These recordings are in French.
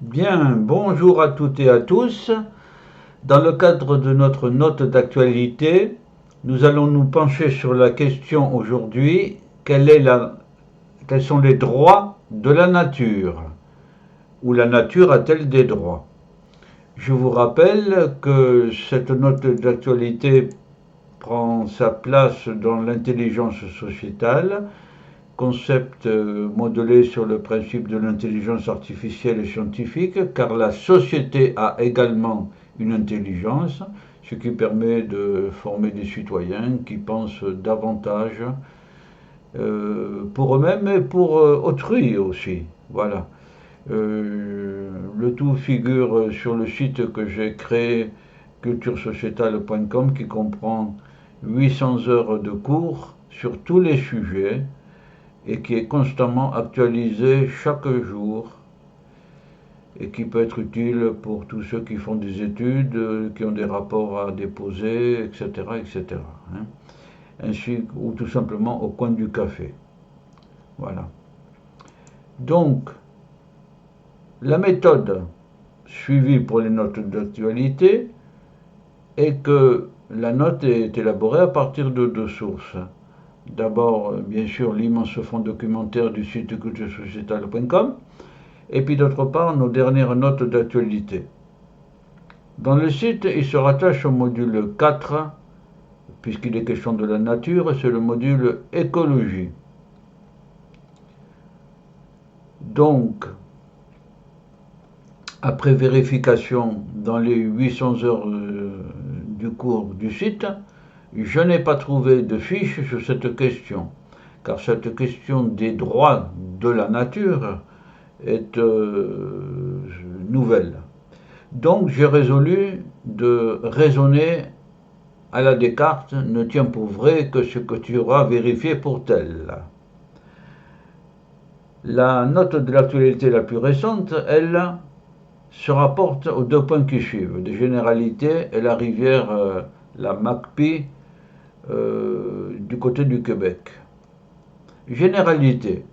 Bien, bonjour à toutes et à tous. Dans le cadre de notre note d'actualité, nous allons nous pencher sur la question aujourd'hui, quels sont les droits de la nature? Ou la nature a-t-elle des droits? Je vous rappelle que cette note d'actualité prend sa place dans l'intelligence sociétale, concept modelé sur le principe de l'intelligence artificielle et scientifique, car la société a également une intelligence, ce qui permet de former des citoyens qui pensent davantage pour eux-mêmes et pour autrui aussi. Voilà. Le tout figure sur le site que j'ai créé, culturesociétale.com, qui comprend 800 heures de cours sur tous les sujets et qui est constamment actualisé chaque jour et qui peut être utile pour tous ceux qui font des études, qui ont des rapports à déposer, etc., etc. Hein. Ainsi, ou tout simplement au coin du café. Voilà. Donc, la méthode suivie pour les notes d'actualité est que la note est élaborée à partir de deux sources. D'abord, bien sûr, l'immense fonds documentaire du site culturesociétale.com, et puis d'autre part, nos dernières notes d'actualité. Dans le site, il se rattache au module 4, puisqu'il est question de la nature, c'est le module écologie. Donc, après vérification dans les 800 heures du cours du site, je n'ai pas trouvé de fiche sur cette question, car cette question des droits de la nature est nouvelle. Donc j'ai résolu de raisonner à la Descartes, ne tiens pour vrai que ce que tu auras vérifié pour tel. La note de l'actualité la plus récente, elle, se rapporte aux deux points qui suivent, des généralités et la rivière, la Macpie, du côté du Québec. Généralité.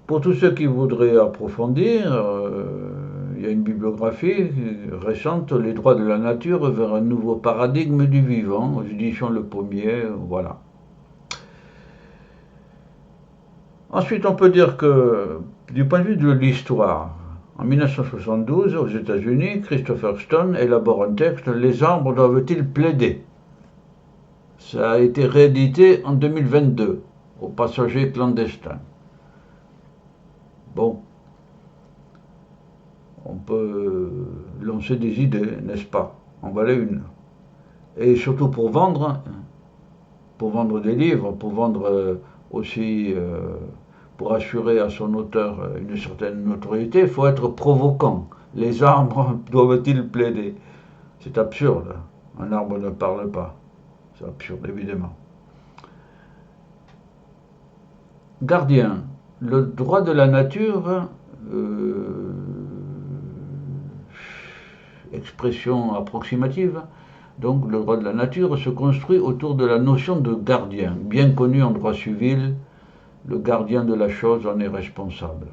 Pour tous ceux qui voudraient approfondir, il y a une bibliographie récente, Les droits de la nature vers un nouveau paradigme du vivant, aux éditions Le Pommier, voilà. Ensuite, on peut dire que, du point de vue de l'histoire, en 1972, aux États-Unis, Christopher Stone élabore un texte, Les arbres doivent-ils plaider? Ça a été réédité en 2022, aux passagers clandestins. Bon, on peut lancer des idées, n'est-ce pas? En voilà une. Et surtout pour vendre des livres, pour vendre aussi, pour assurer à son auteur une certaine notoriété, il faut être provoquant. Les arbres doivent-ils plaider? C'est absurde. Un arbre ne parle pas. C'est absurde, évidemment. Gardien, le droit de la nature, expression approximative, donc le droit de la nature se construit autour de la notion de gardien, bien connu en droit civil, le gardien de la chose en est responsable.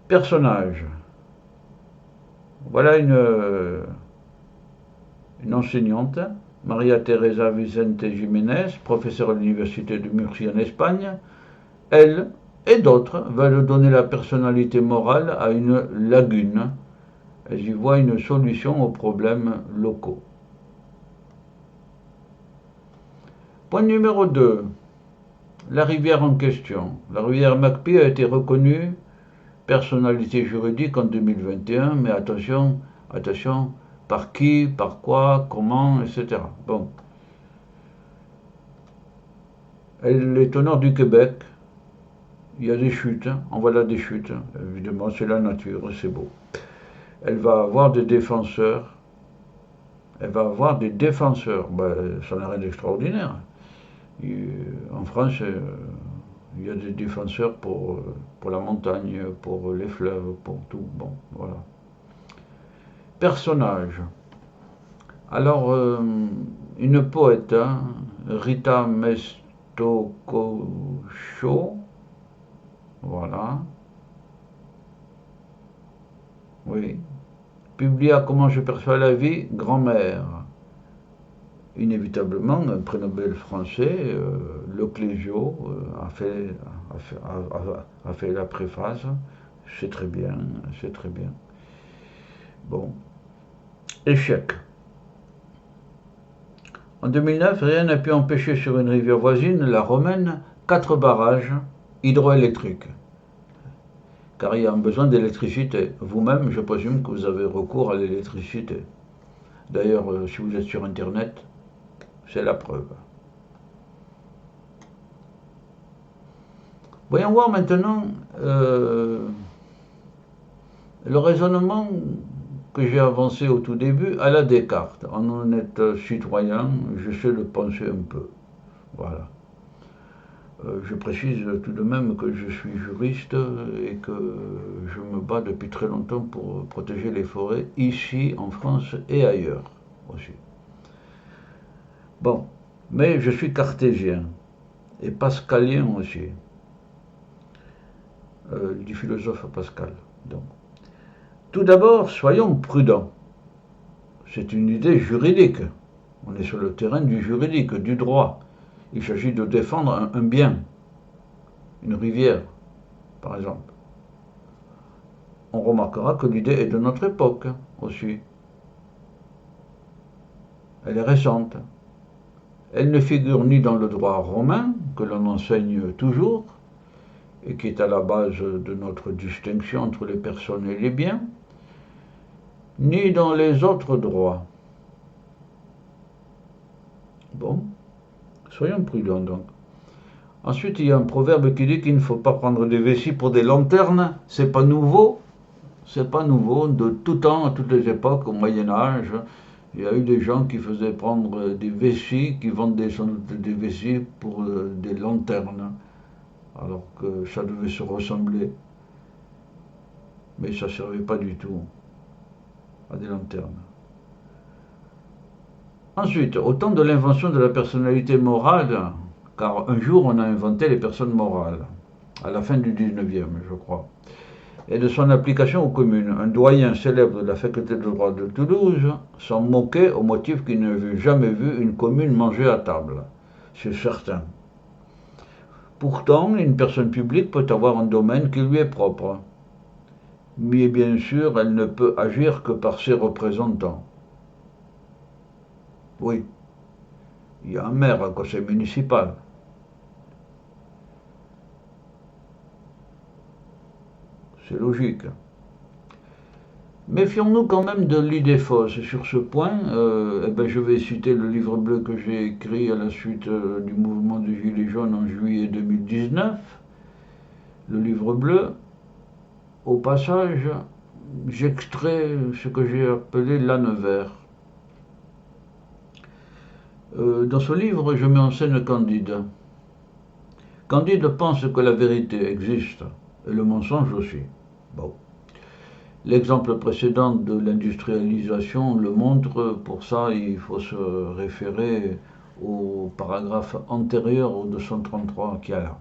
Personnage. Voilà une enseignante, Maria Teresa Vicente Jiménez, professeure à l'université de Murcie en Espagne. Elle et d'autres veulent donner la personnalité morale à une lagune. Elles y voient une solution aux problèmes locaux. Point numéro 2. La rivière en question. La rivière Macpie a été reconnue personnalité juridique en 2021, mais attention, par qui, par quoi, comment, etc. Bon. Elle est au nord du Québec. Il y a des chutes, en voilà des chutes. Évidemment, c'est la nature, c'est beau. Elle va avoir des défenseurs. Ça n'a rien d'extraordinaire. En France, il y a des défenseurs pour la montagne, pour les fleuves, pour tout. Bon, voilà. Personnage. Alors, une poète, hein, Rita Mestocosho, voilà, Oui. Publia Comment je perçois la vie, grand-mère. Inévitablement, un prix Nobel français, Le Clésio, a fait la préface. C'est très bien, c'est très bien. Bon. Échec. En 2009, rien n'a pu empêcher sur une rivière voisine, la Romaine, 4 barrages hydroélectriques. Car il y a un besoin d'électricité. Vous-même, je présume que vous avez recours à l'électricité. D'ailleurs, si vous êtes sur Internet, c'est la preuve. Voyons voir maintenant le raisonnement que j'ai avancé au tout début à la Descartes. En honnête citoyen, je sais le penser un peu. Voilà. Je précise tout de même que je suis juriste et que je me bats depuis très longtemps pour protéger les forêts, ici en France et ailleurs aussi. Bon, mais je suis cartésien et pascalien aussi, du philosophe Pascal. Donc, tout d'abord, soyons prudents. C'est une idée juridique. On est sur le terrain du juridique, du droit. Il s'agit de défendre un bien, une rivière, par exemple. On remarquera que l'idée est de notre époque aussi. Elle est récente. Elle ne figure ni dans le droit romain, que l'on enseigne toujours, et qui est à la base de notre distinction entre les personnes et les biens, ni dans les autres droits. Bon, soyons prudents donc. Ensuite, il y a un proverbe qui dit qu'il ne faut pas prendre des vessies pour des lanternes. C'est pas nouveau. C'est pas nouveau. De tout temps, à toutes les époques, au Moyen-Âge, il y a eu des gens qui faisaient prendre des vessies, qui vendaient sans doute des vessies pour des lanternes, alors que ça devait se ressembler. Mais ça ne servait pas du tout à des lanternes. Ensuite, au temps de l'invention de la personnalité morale, car un jour on a inventé les personnes morales, à la fin du 19e, je crois, et de son application aux communes. Un doyen célèbre de la faculté de droit de Toulouse s'en moquait au motif qu'il n'avait jamais vu une commune manger à table. C'est certain. Pourtant, une personne publique peut avoir un domaine qui lui est propre. Mais bien sûr, elle ne peut agir que par ses représentants. Oui, il y a un maire, un conseil municipal. C'est logique. Méfions-nous quand même de l'idée fausse. Sur ce point, je vais citer le livre bleu que j'ai écrit à la suite du mouvement des Gilets jaunes en juillet 2019. Le livre bleu. Au passage, j'extrais ce que j'ai appelé l'âne vert. Dans ce livre, je mets en scène Candide. Candide pense que la vérité existe, et le mensonge aussi. Bon. L'exemple précédent de l'industrialisation le montre. Pour ça, il faut se référer au paragraphe antérieur au 233 qu'il y a là.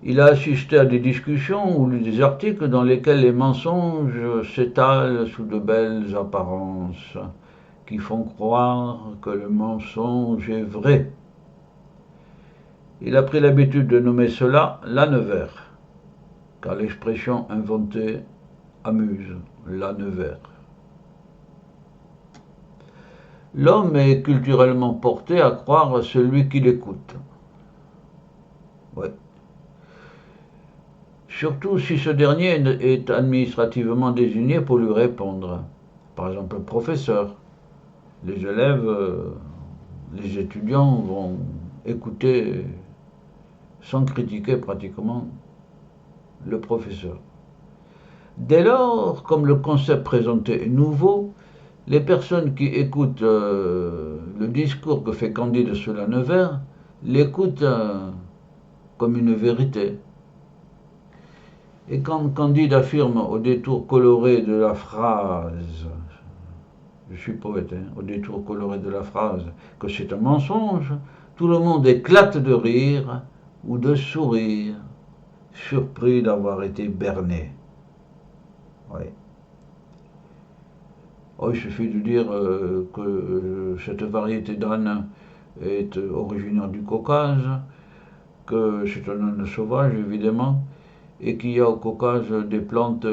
Il a assisté à des discussions ou lu des articles dans lesquels les mensonges s'étalent sous de belles apparences qui font croire que le mensonge est vrai. Il a pris l'habitude de nommer cela l'âne vert, car l'expression inventée amuse, l'âne vert. L'homme est culturellement porté à croire celui qui l'écoute. Ouais. Surtout si ce dernier est administrativement désigné pour lui répondre. Par exemple, un professeur. Les élèves, les étudiants vont écouter sans critiquer pratiquement le professeur. Dès lors, comme le concept présenté est nouveau, les personnes qui écoutent le discours que fait Candide sur l'âne vert l'écoutent comme une vérité. Et quand Candide affirme au détour coloré de la phrase, je suis poète, au détour coloré de la phrase, que c'est un mensonge, tout le monde éclate de rire ou de sourire, surpris d'avoir été berné. Oui. Oh, il suffit de dire que cette variété d'âne est originaire du Caucase, que c'est un âne sauvage évidemment, et qu'il y a au Caucase des plantes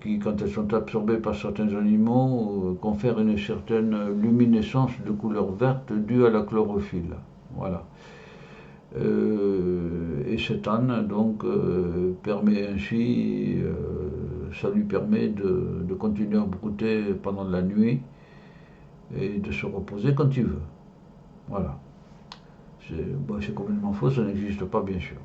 qui, quand elles sont absorbées par certains animaux, confèrent une certaine luminescence de couleur verte due à la chlorophylle. Voilà. Et cet âne, donc, permet ainsi, ça lui permet de continuer à brouter pendant la nuit et de se reposer quand il veut. Voilà. C'est complètement faux, ça n'existe pas, bien sûr.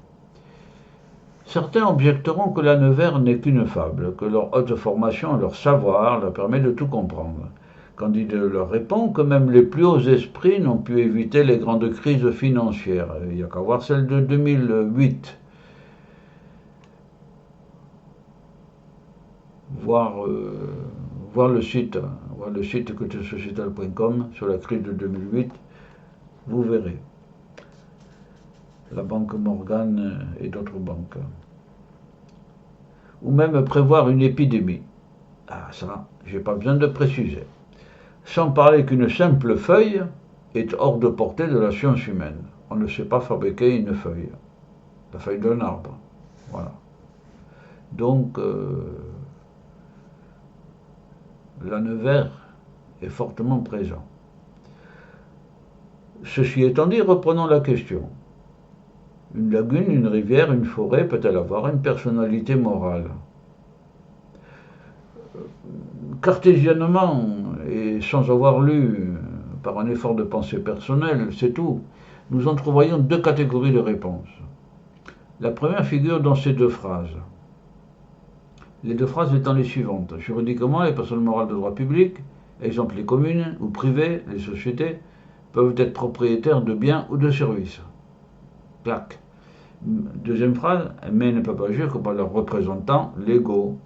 Certains objecteront que l'âne vert n'est qu'une fable, que leur haute formation et leur savoir leur permet de tout comprendre. Candide leur répond que même les plus hauts esprits n'ont pu éviter les grandes crises financières. Il n'y a qu'à voir celle de 2008. Voir le site culturesociétale.com sur la crise de 2008, vous verrez. La banque Morgan et d'autres banques. Ou même prévoir une épidémie. Ah ça, j'ai pas besoin de préciser. Sans parler qu'une simple feuille est hors de portée de la science humaine. On ne sait pas fabriquer une feuille. La feuille d'un arbre. Voilà. Donc, l'âne vert est fortement présent. Ceci étant dit, reprenons la question. Une lagune, une rivière, une forêt peut-elle avoir une personnalité morale? Cartésianement, et sans avoir lu, par un effort de pensée personnel, c'est tout, nous entrevoyons deux catégories de réponses. La première figure dans ces deux phrases. Les deux phrases étant les suivantes. Juridiquement, les personnes morales de droit public, exemple les communes ou privées, les sociétés, peuvent être propriétaires de biens ou de services. Clac. Deuxième phrase, mais ne peuvent pas agir que par leurs représentants légaux.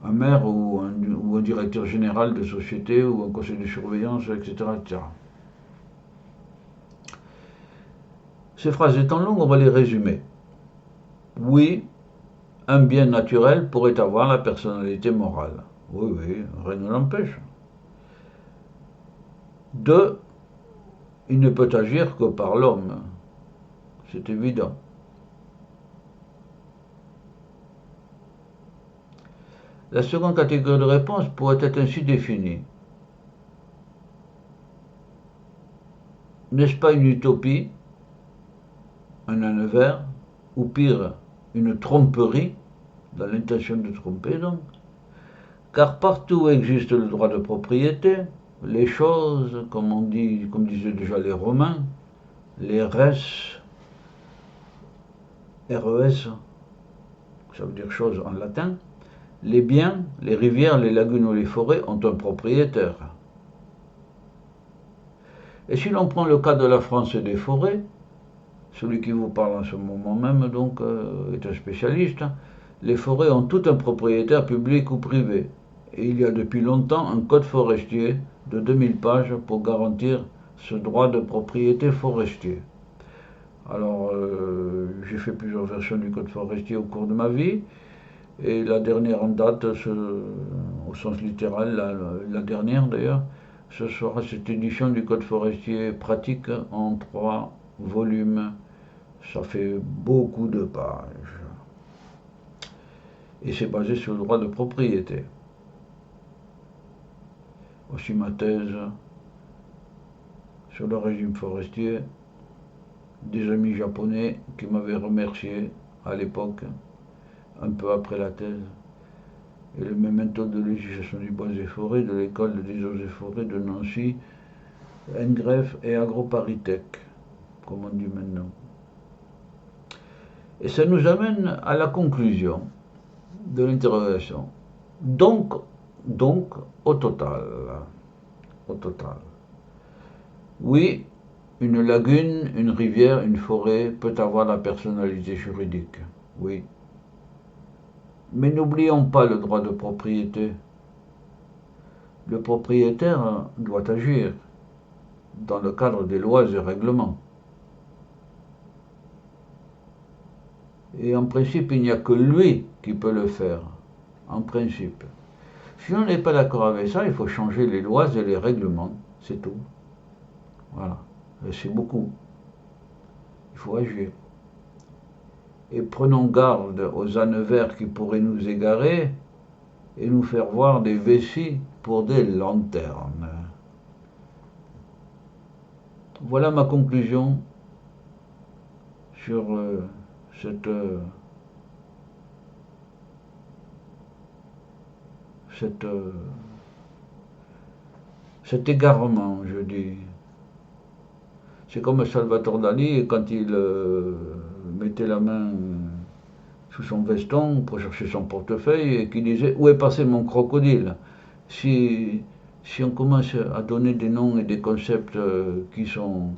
Un maire ou un directeur général de société ou un conseil de surveillance, etc., etc. Ces phrases étant longues, on va les résumer. Oui, un bien naturel pourrait avoir la personnalité morale. Oui, oui, rien ne l'empêche. 2. Il ne peut agir que par l'homme. C'est évident. La seconde catégorie de réponse pourrait être ainsi définie. N'est-ce pas une utopie, un âne vert, ou pire, une tromperie, dans l'intention de tromper donc, car partout où existe le droit de propriété, les choses, comme disaient déjà les Romains, les res, RES, ça veut dire chose en latin, les biens, les rivières, les lagunes ou les forêts ont un propriétaire. Et si l'on prend le cas de la France et des forêts, celui qui vous parle en ce moment même donc est un spécialiste, les forêts ont tout un propriétaire public ou privé. Et il y a depuis longtemps un code forestier de 2000 pages pour garantir ce droit de propriété forestier. Alors, j'ai fait plusieurs versions du code forestier au cours de ma vie, et la dernière en date, au sens littéral, la dernière d'ailleurs, ce sera cette édition du code forestier pratique en 3 volumes. Ça fait beaucoup de pages. Et c'est basé sur le droit de propriété. Aussi ma thèse sur le régime forestier, des amis japonais qui m'avaient remercié à l'époque, un peu après la thèse, et le memento de législation du bois et forêts de l'école des eaux et forêts de Nancy, NGREF et AgroParisTech, comme on dit maintenant. Et ça nous amène à la conclusion de l'interrogation. Donc, au total, oui, une lagune, une rivière, une forêt peut avoir la personnalité juridique, oui. Mais n'oublions pas le droit de propriété. Le propriétaire doit agir dans le cadre des lois et règlements. Et en principe, il n'y a que lui qui peut le faire, en principe. Si on n'est pas d'accord avec ça, il faut changer les lois et les règlements, c'est tout. Voilà, et c'est beaucoup. Il faut agir. Et prenons garde aux ânes verts qui pourraient nous égarer et nous faire voir des vessies pour des lanternes. Voilà ma conclusion sur cette, cette, cet égarement, je dis. C'est comme Salvatore Dali, quand il mettait la main sous son veston pour chercher son portefeuille et qui disait « Où est passé mon crocodile ?» si on commence à donner des noms et des concepts qui sont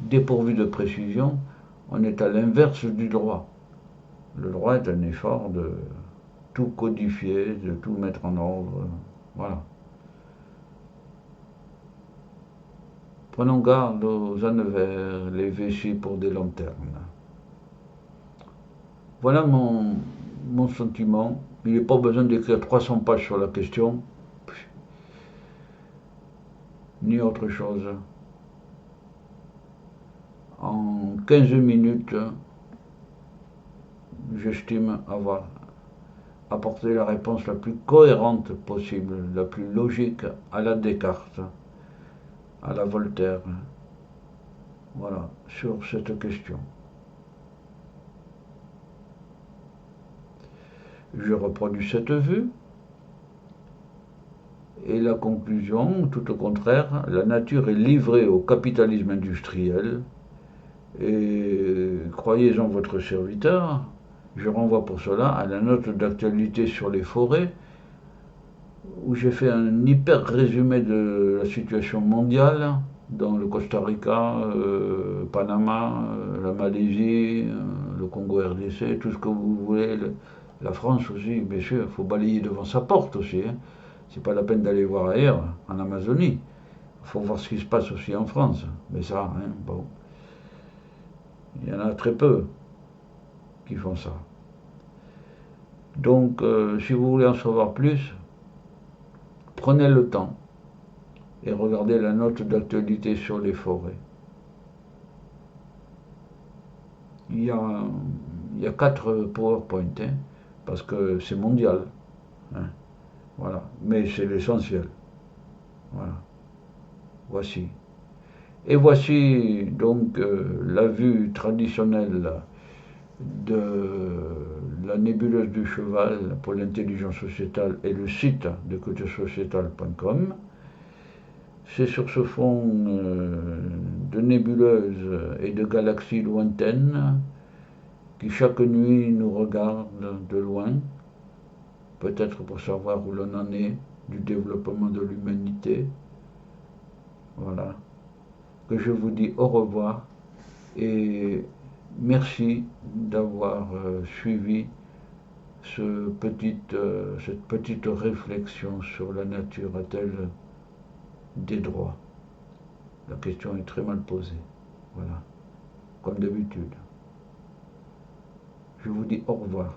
dépourvus de précision, on est à l'inverse du droit. Le droit est un effort de tout codifier, de tout mettre en ordre. Voilà. Prenons garde aux ânes verts, les vessies pour des lanternes. Voilà mon sentiment. Il n'est pas besoin d'écrire 300 pages sur la question, ni autre chose. En 15 minutes, j'estime avoir apporté la réponse la plus cohérente possible, la plus logique à la Descartes, à la Voltaire. Voilà, sur cette question. Je reproduis cette vue. Et la conclusion, tout au contraire, la nature est livrée au capitalisme industriel. Et croyez-en votre serviteur, je renvoie pour cela à la note d'actualité sur les forêts, où j'ai fait un hyper résumé de la situation mondiale dans le Costa Rica, Panama, la Malaisie, le Congo RDC, tout ce que vous voulez, la France aussi, bien sûr, il faut balayer devant sa porte aussi. Hein. C'est pas la peine d'aller voir ailleurs, en Amazonie. Il faut voir ce qui se passe aussi en France. Mais ça, hein, bon, il y en a très peu qui font ça. Donc, si vous voulez en savoir plus, prenez le temps et regardez la note d'actualité sur les forêts. Il y a 4 PowerPoint, hein, parce que c'est mondial. Hein, voilà. Mais c'est l'essentiel. Voilà. Voici. Et voici donc la vue traditionnelle de la nébuleuse du cheval pour l'intelligence sociétale et le site de culturesociétale.com. C'est sur ce fond de nébuleuses et de galaxies lointaines qui chaque nuit nous regardent de loin, peut-être pour savoir où l'on en est du développement de l'humanité. Voilà. Que je vous dis au revoir et merci d'avoir suivi cette petite réflexion sur la nature a-t-elle des droits. La question est très mal posée. Voilà, comme d'habitude. Je vous dis au revoir.